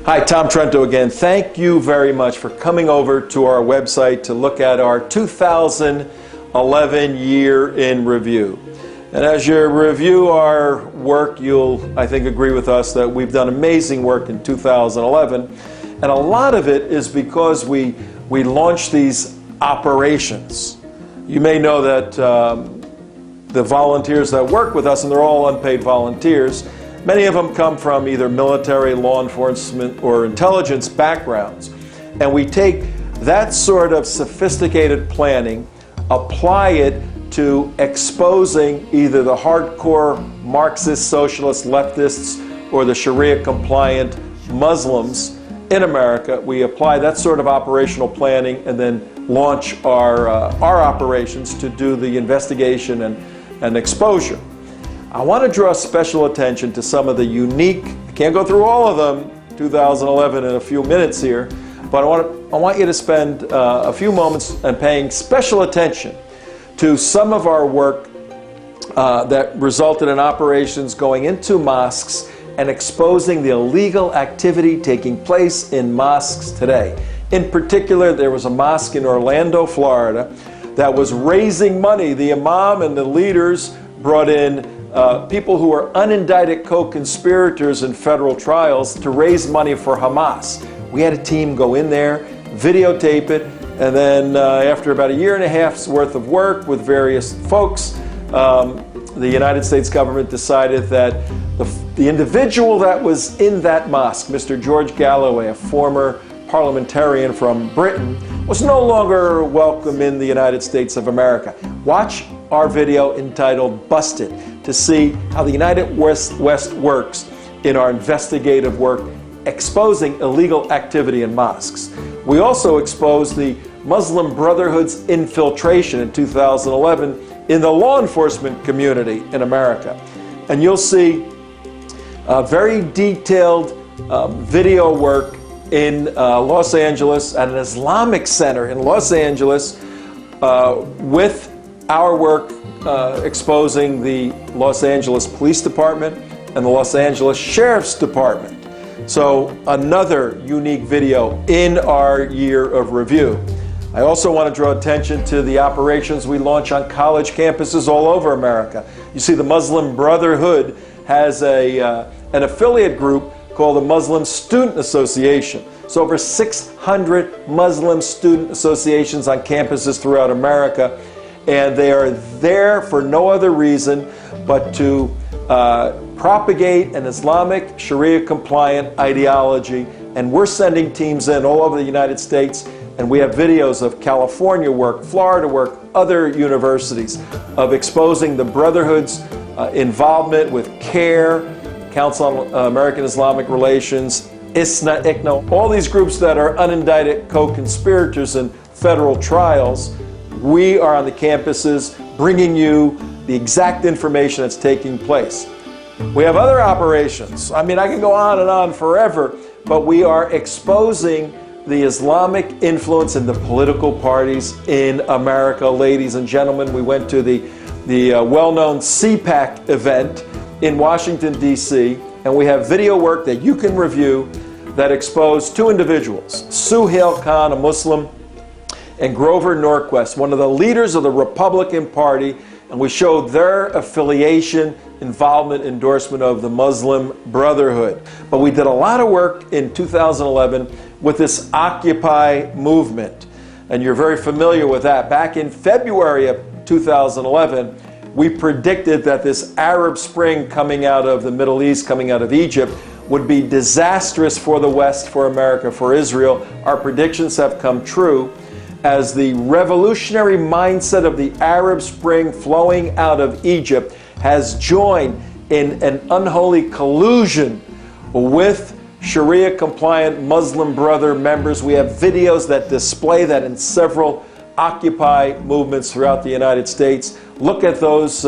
Hi, Tom Trento again. Thank you very much for coming over to our website to look at our 2011 year in review. And as you review our work, you'll, I think, agree with us that we've done amazing work in 2011. And a lot of it is because we launched these operations. You may know that the volunteers that work with us, and they're all unpaid volunteers, many of them come from either military, law enforcement, or intelligence backgrounds. And we take that sort of sophisticated planning, apply it to exposing either the hardcore Marxist, socialist, leftists, or the Sharia-compliant Muslims in America. We apply that sort of operational planning and then launch our operations to do the investigation and exposure. I want to draw special attention to some of the unique, I can't go through all of them, 2011 in a few minutes here, but I want you to spend a few moments and paying special attention to some of our work that resulted in operations going into mosques and exposing the illegal activity taking place in mosques today. In particular, there was a mosque in Orlando, Florida, that was raising money. The imam and the leaders brought in people who were unindicted co-conspirators in federal trials to raise money for Hamas. We had a team go in there, videotape it, and then after about a year and a half's worth of work with various folks, the United States government decided that the individual that was in that mosque, Mr. George Galloway, a former parliamentarian from Britain, was no longer welcome in the United States of America. Watch our video entitled Busted to see how the TheUnitedWest works in our investigative work exposing illegal activity in mosques. We also exposed the Muslim Brotherhood's infiltration in 2011 in the law enforcement community in America. And you'll see very detailed video work in Los Angeles at an Islamic center in Los Angeles with our work exposing the Los Angeles Police Department and the Los Angeles Sheriff's Department. So another unique video in our year of review. I also want to draw attention to the operations we launch on college campuses all over America. You see, the Muslim Brotherhood has an affiliate group called the Muslim Student Association. So over 600 Muslim student associations on campuses throughout America, and they are there for no other reason but to propagate an Islamic Sharia-compliant ideology. And we're sending teams in all over the United States, and we have videos of California work, Florida work, other universities, of exposing the Brotherhood's involvement with CARE, Council on American Islamic Relations, ISNA, ICNO, all these groups that are unindicted co-conspirators in federal trials. We are on the campuses bringing you the exact information that's taking place. We have other operations. I mean, I can go on and on forever, but we are exposing the Islamic influence in the political parties in America. Ladies and gentlemen, we went to the well-known CPAC event in Washington, D.C., and we have video work that you can review that exposed two individuals, Suhail Khan, a Muslim, and Grover Norquist, one of the leaders of the Republican Party, and we showed their affiliation, involvement, endorsement of the Muslim Brotherhood. But we did a lot of work in 2011 with this Occupy movement, and you're very familiar with that. Back in February of 2011, we predicted that this Arab Spring coming out of the Middle East, coming out of Egypt, would be disastrous for the West, for America, for Israel. Our predictions have come true, as the revolutionary mindset of the Arab Spring flowing out of Egypt has joined in an unholy collusion with Sharia-compliant Muslim Brother members. We have videos that display that in several Occupy movements throughout the United States. Look at those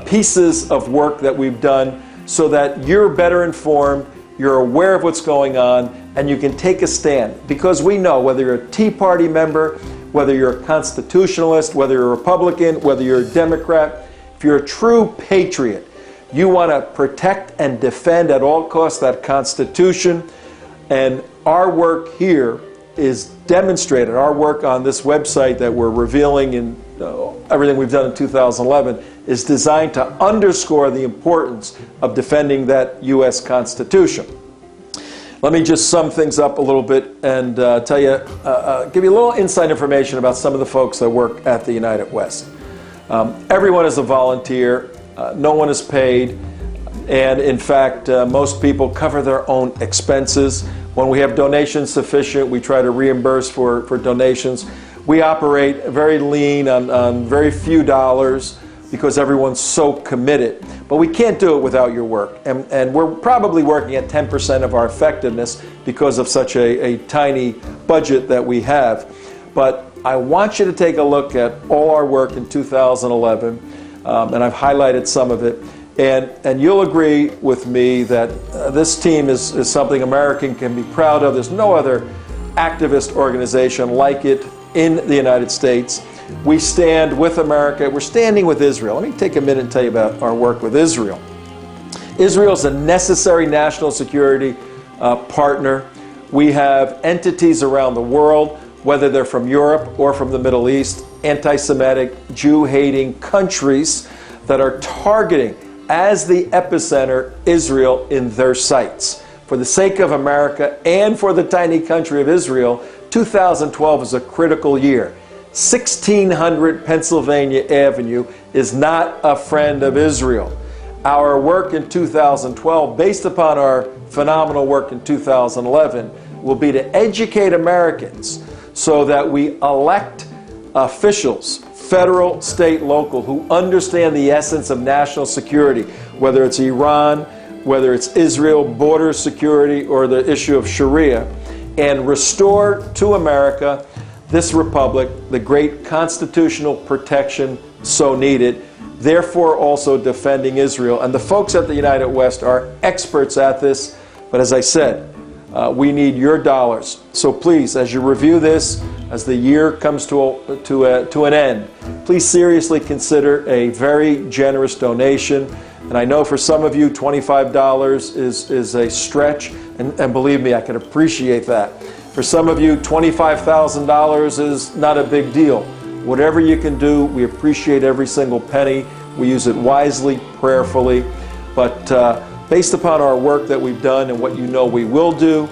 pieces of work that we've done so that you're better informed, you're aware of what's going on, and you can take a stand. Because we know, whether you're a Tea Party member, whether you're a constitutionalist, whether you're a Republican, whether you're a Democrat, if you're a true patriot, you want to protect and defend at all costs that Constitution, And our work here is demonstrated. Our work on this website that we're revealing in everything we've done in 2011 is designed to underscore the importance of defending that U.S. Constitution. Let me just sum things up a little bit and tell you, give you a little inside information about some of the folks that work at the TheUnitedWest. Everyone is a volunteer. No one is paid. And in fact, most people cover their own expenses. When we have donations sufficient, we try to reimburse for donations. We operate very lean on very few dollars because everyone's so committed. But we can't do it without your work. And we're probably working at 10% of our effectiveness because of such a tiny budget that we have. But I want you to take a look at all our work in 2011, and I've highlighted some of it. And you'll agree with me that this team is something America can be proud of. There's no other activist organization like it in the United States. We stand with America. We're standing with Israel. Let me take a minute and tell you about our work with Israel. Israel is a necessary national security partner. We have entities around the world, whether they're from Europe or from the Middle East, anti-Semitic, Jew-hating countries that are targeting as the epicenter Israel in their sights. For the sake of America and for the tiny country of Israel, 2012 is a critical year. 1600 Pennsylvania Avenue is not a friend of Israel. Our work in 2012, based upon our phenomenal work in 2011, will be to educate Americans so that we elect officials, federal, state, local, who understand the essence of national security, whether it's Iran, whether it's Israel, border security, or the issue of Sharia, and restore to America, this republic, the great constitutional protection so needed, therefore also defending Israel. And the folks at the TheUnitedWest are experts at this, but as I said, we need your dollars. So please, as you review this, as the year comes to an end, please seriously consider a very generous donation. And I know for some of you, $25 is a stretch, and believe me, I can appreciate that. For some of you, $25,000 is not a big deal. Whatever you can do, we appreciate every single penny. We use it wisely, prayerfully. But based upon our work that we've done and what you know we will do,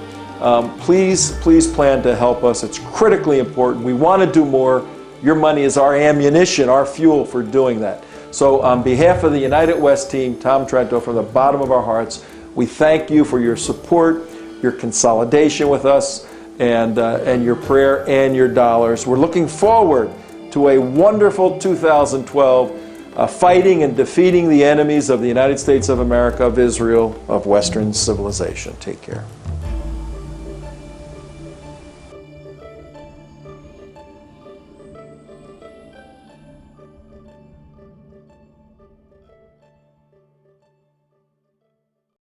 please plan to help us. It's critically important. We want to do more. Your money is our ammunition, our fuel for doing that. So on behalf of the TheUnitedWest team, Tom Trento, from the bottom of our hearts, we thank you for your support, your consolidation with us, and your prayer and your dollars. We're looking forward to a wonderful 2012, fighting and defeating the enemies of the United States of America, of Israel, of Western civilization. Take care.